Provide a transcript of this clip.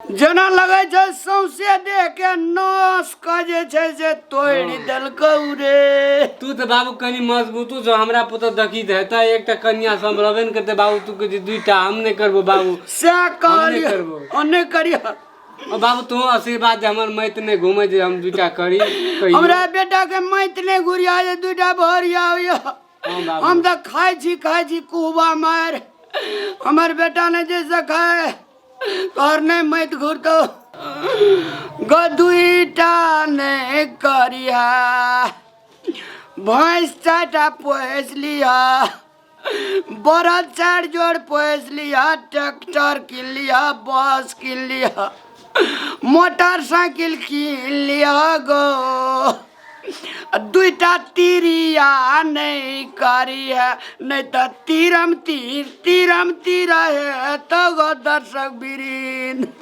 जना लगे छै सौंसे देह के नस क जे छै से तोड़ि देलकौ रे। तू तो बाबू कनी मजबूतू जो हमरा पुतो दखी दे त एकटा कन्या संभलबे न करते बाबू तू के दुईटा हम नहीं करबो बाबू से नहीं करबो ओने करिया। ओ बाबू तू आशीर्वाद दे हमर मैत ने घूमे जे हम दुईटा करी हमरा बेटा के मैत ने घुरिया जे दुईटा भरिया होया। हम तो खाई छी कुबा मार हमर बेटा ने जैसे खाए कर नहीं मैत घुरतो गदुईटा ने करिया। भैंस 4टा पोस लिया, बरद 4 जोड़ पोस लिया, ट्रैक्टर किन लिया, बस किन लिया, मोटरसाइकिल किन लिया गो। 2टा तिरिया नहीं करी है नहीं तो तीरम तीर है तो गो दर्शक बीरीन।